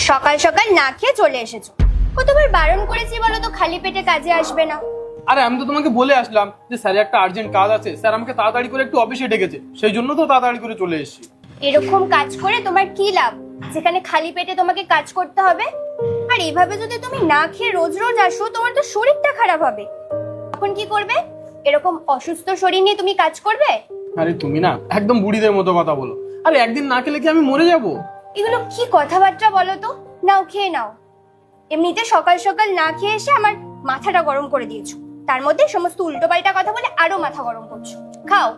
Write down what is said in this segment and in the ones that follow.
সকাল সকাল না খেয়ে চলে এসেছো। কতবার বারণ করেছি বলো তো খালি পেটে কাজে আসবে না। আরে আমি তো তোমাকে বলে আসলাম যে স্যার একটা আর্জেন্ট কাজ আছে, স্যার আমাকে তাড়াতাড়ি করে একটু অফিসে ডেকেছে, সেই জন্য তো তাড়াতাড়ি করে চলে এসেছি। এরকম কাজ করে তোমার কি লাভ, যেখানে খালি পেটে তোমাকে কাজ করতে হবে? আর এইভাবে যদি তুমি না খেয়ে রোজ রোজ আসো, তোমার তো শরীরটা খারাপ হবে। তখন কি করবে? এরকম অসুস্থ শরীর নিয়ে তুমি কাজ করবে? আরে তুমি না একদম বুড়িদের মতো কথা বলো। আরে একদিন না খেলে কি আমি মরে যাব? এগুলো কি কথাবার্তা বলো তো? নাও খেয়ে নাও। এমনিতে সকাল সকাল না খেয়ে এসে আমার মাথাটা গরম করে দিয়েছো, তার মধ্যে সমস্ত উল্টোপাল্টা কথা বলে আরো মাথা গরম করছো। খাও।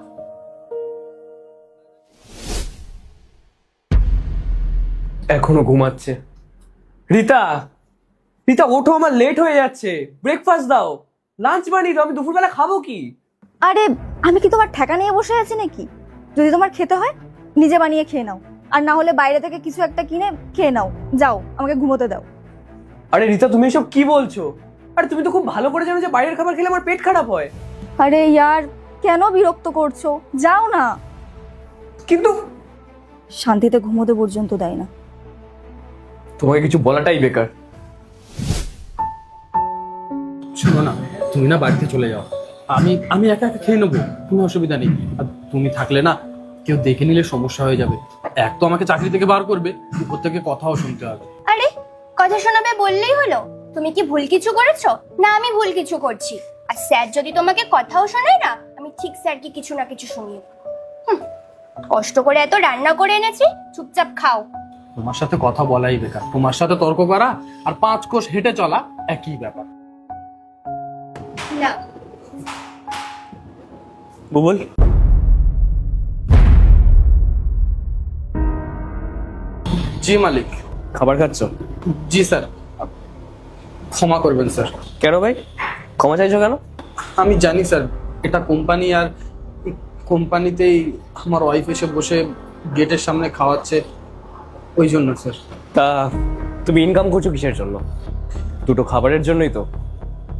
এখনো ঘুমাচ্ছে। রিতা, রিতা ওঠো, আমার লেট হয়ে যাচ্ছে। ব্রেকফাস্ট দাও, লাঞ্চ বানিয়ে দাও, আমি দুপুরবেলা খাবো কি? আরে আমি কি তোমার ঠেকা নিয়ে বসে আছি নাকি? যদি তোমার খেতে হয় নিজে বানিয়ে খেয়ে নাও, আর না হলে বাইরে থেকে কিছু একটা কিনে খেয়ে নাও। যাও, আমাকে ঘুমোতে দাও। আরে রিতা, তুমি এসব কি বলছো? আরে তুমি তো খুব ভালো করে জানো যে বাইরের খাবার খেলে আমার পেট খারাপ হয়। আরে ইয়ার, কেন বিরক্ত করছো? যাও না। কিন্তু শান্তিতে ঘুমোতে পর্যন্ত দেয় না। তোমাকে কিছু বলাটাই বেকার। শোনো না, তুমি না বাড়িতে চলে যাও, আমি আমি একা একা খেয়ে নেবো, কোনো অসুবিধা নেই। আর তুমি থাকলে না কেউ দেখে নিলে সমস্যা হয়ে যাবে। এক তো আমাকে চাকরি থেকে বার করবে, উপর থেকে কথাও শুনতে হবে। আরে কথা শোনাবে বললেই হলো? তুমি কি ভুল কিছু করেছো, না আমি ভুল কিছু করছি? আর স্যার যদি তোমাকে কথাও শোনায় না, আমি ঠিক স্যারকে কিছু না কিছু শুনিয়ে দেবো। কষ্ট করে এত রান্না করে এনেছি, চুপচাপ খাও। তোমার সাথে কথা বলাই বেকার, তোমার সাথে তর্ক করা আর 5 কোষ হেঁটে চলা একই ব্যাপার। না বুবল, জি মালিক। খাবার খাচ্ছ? জি স্যার, ক্ষমা করবেন স্যার। কেন ভাই, ক্ষমা চাইছো কেন? আমি জানি স্যার, এটা কোম্পানি, আর কোম্পানিতেই আমার ওয়াইফ এসে বসে গেটের সামনে খাওয়াচ্ছে, ওই জন্য স্যার। তা তুমি ইনকাম করছো কিসের জন্য? দুটো খাবারের জন্যই তো।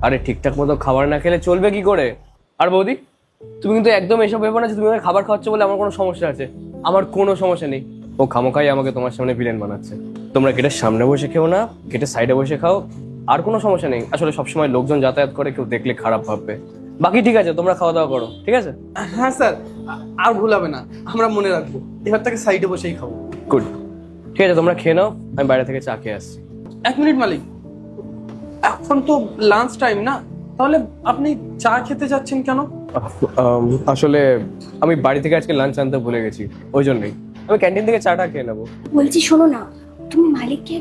আরে ঠিকঠাক মতো খাবার না খেলে চলবে কি করে? আর বৌদি, তুমি কিন্তু একদম এসব ভেবো না যে তুমি আমাকে খাবার খাওয়াচ্ছ বলে আমার কোনো সমস্যা আছে। আমার কোনো সমস্যা নেই। ও খামোখাই আমাকে তোমার সামনে ভিলেন বানাচ্ছে। তোমরা গেটের সামনে বসে খেও না, গেটের সাইডে বসে খাও, আর কোনো সমস্যা নেই। আসলে সবসময় লোকজন যাতায়াত করে, কেউ দেখলে খারাপ ভাববে। বাকি ঠিক আছে, তোমরা খাওয়া দাওয়া করো, ঠিক আছে? হ্যাঁ স্যার, আর ভুল হবে না, আমরা মনে রাখবো। এবার থেকে সাইডে বসেই খাবো। গুড, ঠিক আছে, তোমরা খেয়ে নাও, আমি বাইরে থেকে চা খেয়ে আসছি। 1 মিনিট মালিক, এখন তো লাঞ্চ টাইম না, তাহলে আপনি চা খেতে যাচ্ছেন কেন? আসলে আমি বাড়ি থেকে আজকে লাঞ্চ আনতে ভুলে গেছি, ওই জন্যই আমি ক্যান্টিন থেকে চাটা খেয়ে নেবো। বলছি শোনো না, তুমি মালিককে